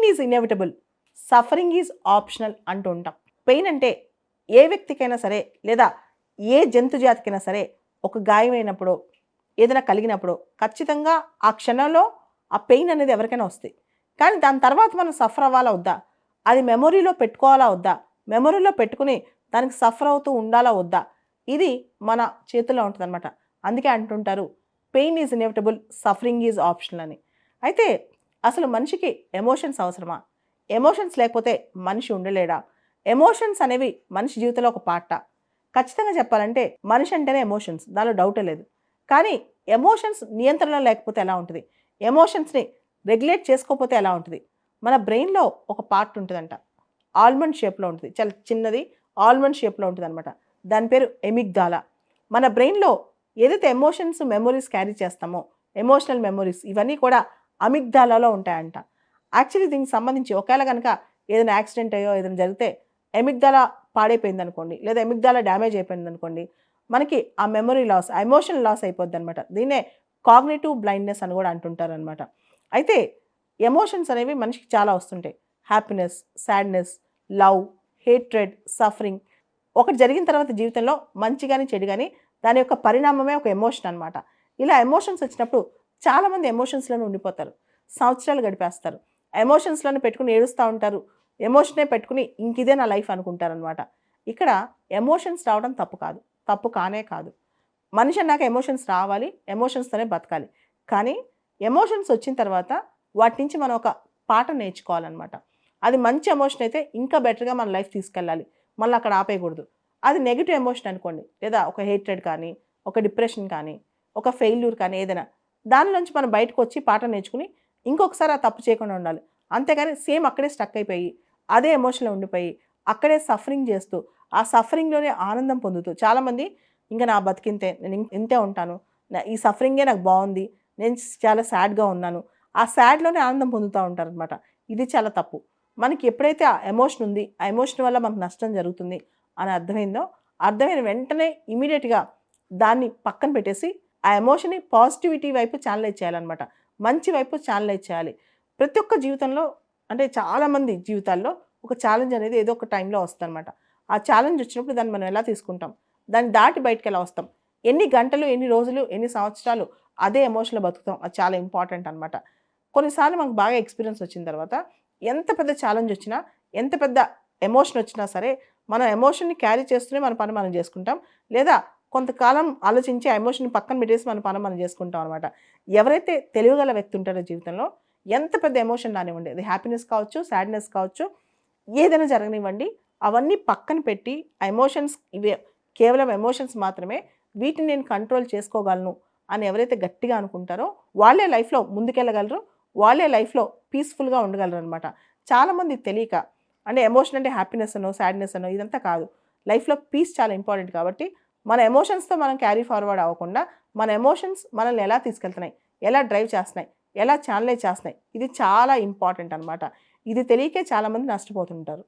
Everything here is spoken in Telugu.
Is inevitable, suffering is optional అంటూ ఉంటాం. పెయిన్ అంటే ఏ వ్యక్తికైనా సరే లేదా ఏ జంతు జాతికైనా సరే ఒక గాయమైనప్పుడు ఏదైనా కలిగినప్పుడు ఖచ్చితంగా ఆ క్షణంలో ఆ పెయిన్ అనేది ఎవరికైనా వస్తుంది. కానీ దాని తర్వాత మనం సఫర్ అవ్వాలా వద్దా, అది మెమొరీలో పెట్టుకోవాలా వద్దా, మెమొరీలో పెట్టుకుని దానికి సఫర్ అవుతూ ఉండాలా వద్దా, ఇది మన చేతుల్లో ఉంటుందన్నమాట. అందుకే అంటుంటారు pain is inevitable, suffering is optional అని. అయితే అసలు మనిషికి ఎమోషన్స్ అవసరమా? ఎమోషన్స్ లేకపోతే మనిషి ఉండలేడా? ఎమోషన్స్ అనేవి మనిషి జీవితంలో ఒక పార్టా? ఖచ్చితంగా చెప్పాలంటే మనిషి అంటేనే ఎమోషన్స్, దానిలో డౌటే లేదు. కానీ ఎమోషన్స్ నియంత్రణలో లేకపోతే ఎలా ఉంటుంది? ఎమోషన్స్ని రెగ్యులేట్ చేసుకోకపోతే ఎలా ఉంటుంది? మన బ్రెయిన్లో ఒక పార్ట్ ఉంటుందంట, ఆల్మండ్ షేప్లో ఉంటుంది, చాలా చిన్నది, ఆల్మండ్ షేప్లో ఉంటుంది అనమాట. దాని పేరు ఎమిగ్డాలా. మన బ్రెయిన్లో ఏదైతే ఎమోషన్స్ మెమొరీస్ క్యారీ చేస్తామో, ఎమోషనల్ మెమొరీస్ ఇవన్నీ కూడా అమిగ్డాలాలో ఉంటాయంట. యాక్చువల్లీ దీనికి సంబంధించి ఒకవేళ కనుక ఏదైనా యాక్సిడెంట్ అయ్యో ఏదైనా జరిగితే ఎమిగ్డాలా పాడైపోయింది అనుకోండి, లేదా ఎమిగ్డాలా డ్యామేజ్ అయిపోయింది అనుకోండి, మనకి ఆ మెమొరీ లాస్, ఆ ఎమోషనల్ లాస్ అయిపోద్ది అనమాట. దీన్నే కాగ్నిటివ్ బ్లైండ్నెస్ అని కూడా అంటుంటారు అనమాట. అయితే ఎమోషన్స్ అనేవి మనిషికి చాలా వస్తుంటాయి. Happiness, sadness, love, hatred, suffering. ఒకటి జరిగిన తర్వాత జీవితంలో మంచి కానీ చెడు కానీ దాని యొక్క పరిణామమే ఒక ఎమోషన్ అనమాట. ఇలా ఎమోషన్స్ వచ్చినప్పుడు చాలామంది ఎమోషన్స్లోనే ఉండిపోతారు, సంవత్సరాలు గడిపేస్తారు. ఎమోషన్స్లోనే పెట్టుకుని ఏడుస్తూ ఉంటారు, ఎమోషనే పెట్టుకుని ఇంక ఇదే నా లైఫ్ అనుకుంటారనమాట. ఇక్కడ ఎమోషన్స్ రావడం తప్పు కాదు, తప్పు కానే కాదు. మనిషి అన్నాక ఎమోషన్స్ రావాలి, ఎమోషన్స్తోనే బతకాలి. కానీ ఎమోషన్స్ వచ్చిన తర్వాత వాటి నుంచి మనం ఒక పాఠం నేర్చుకోవాలన్నమాట. అది మంచి ఎమోషన్ అయితే ఇంకా బెటర్గా మన లైఫ్ తీసుకెళ్ళాలి, మళ్ళీ అక్కడ ఆపేయకూడదు. అది నెగిటివ్ ఎమోషన్ అనుకోండి, లేదా ఒక హేట్రెడ్ కానీ, ఒక డిప్రెషన్ కానీ, ఒక ఫెయిల్యూర్ కానీ ఏదైనా, దానిలోంచి మనం బయటకు వచ్చి పాఠం నేర్చుకుని ఇంకొకసారి ఆ తప్పు చేయకుండా ఉండాలి. అంతేగాని సేమ్ అక్కడే స్టక్ అయిపోయి అదే ఎమోషన్లో ఉండిపోయి అక్కడే సఫరింగ్ చేస్తూ ఆ సఫరింగ్లోనే ఆనందం పొందుతూ చాలామంది ఇంకా నా బతికింతే, నేను ఇంతే ఉంటాను, ఈ సఫరింగే నాకు బాగుంది, నేను చాలా సాడ్గా ఉన్నాను, ఆ సాడ్లోనే ఆనందం పొందుతూ ఉంటారనమాట. ఇది చాలా తప్పు. మనకి ఎప్పుడైతే ఆ ఎమోషన్ ఉంది, ఆ ఎమోషన్ వల్ల మనకు నష్టం జరుగుతుంది అని అర్థమైందో, అర్థమైన వెంటనే ఇమీడియట్గా దాన్ని పక్కన పెట్టేసి ఆ ఎమోషన్ని పాజిటివిటీ వైపు ఛానలైజ్ చేయాలన్నమాట. మంచి వైపు ఛానలైజ్ చేయాలి. ప్రతి ఒక్క జీవితంలో అంటే చాలామంది జీవితాల్లో ఒక ఛాలెంజ్ అనేది ఏదో ఒక టైంలో వస్తుందన్నమాట. ఆ ఛాలెంజ్ వచ్చినప్పుడు దాన్ని మనం ఎలా తీసుకుంటాం, దాన్ని దాటి బయటకు ఎలా వస్తాం, ఎన్ని గంటలు, ఎన్ని రోజులు, ఎన్ని సంవత్సరాలు అదే ఎమోషన్లో బతుకుతాం, అది చాలా ఇంపార్టెంట్ అనమాట. కొన్నిసార్లు మనకు బాగా ఎక్స్పీరియన్స్ వచ్చిన తర్వాత ఎంత పెద్ద ఛాలెంజ్ వచ్చినా, ఎంత పెద్ద ఎమోషన్ వచ్చినా సరే మనం ఎమోషన్ని క్యారీ చేస్తూనే మన పని మనం చేసుకుంటాం, లేదా కొంతకాలం ఆలోచించి ఆ ఎమోషన్ని పక్కన పెట్టేసి మన పని మనం చేసుకుంటాం అనమాట. ఎవరైతే తెలివిగల వ్యక్తి ఉంటారో జీవితంలో ఎంత పెద్ద ఎమోషన్ రానివ్వండి, అది హ్యాపీనెస్ కావచ్చు, సాడ్నెస్ కావచ్చు, ఏదైనా జరగనివ్వండి, అవన్నీ పక్కన పెట్టి ఆ ఎమోషన్స్ ఇవే కేవలం ఎమోషన్స్ మాత్రమే, వీటిని నేను కంట్రోల్ చేసుకోగలను అని ఎవరైతే గట్టిగా అనుకుంటారో వాళ్ళే లైఫ్లో ముందుకెళ్ళగలరు, వాళ్ళే లైఫ్లో పీస్ఫుల్గా ఉండగలరు అనమాట. చాలామంది తెలియక అంటే ఎమోషన్ అంటే హ్యాపీనెస్ అనో సాడ్నెస్ అనో ఇదంతా కాదు. లైఫ్లో పీస్ చాలా ఇంపార్టెంట్ కాబట్టి మన ఎమోషన్స్తో మనం క్యారీ ఫార్వర్డ్ అవ్వకుండా మన ఎమోషన్స్ మనల్ని ఎలా తీసుకెళ్తున్నాయి, ఎలా డ్రైవ్ చేస్తున్నాయి, ఎలా ఛానలైజ్ చేస్తున్నాయి, ఇది చాలా ఇంపార్టెంట్ అనమాట. ఇది తెలియకే చాలామంది నష్టపోతుంటారు.